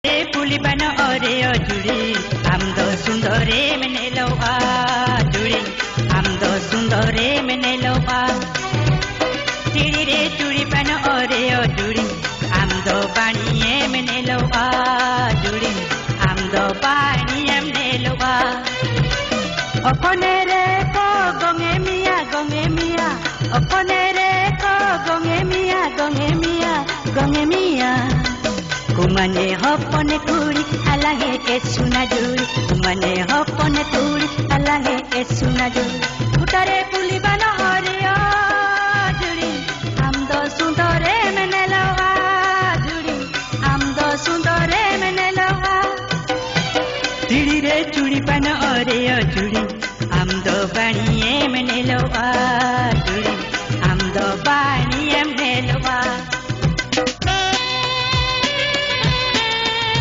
पुलिबन अरे अजुड़ी आमदो सुंदरे मने लौआ जुड़ी आमदो सुंदरे मने लौआ चिड़ी रे चुड़ी पन अरे अजुड़ी आमदो पानिये मने लौआ जुड़ी आमदो पानिये मने लौआ अपने रे को गंगे मिया अपने रे को गंगे मिया कुमने हपने कुड़ी अलाहे के सुना जुड़ी कुमने हपने कुड़ी अलाहे के सुना जुड़ी उतारे पुली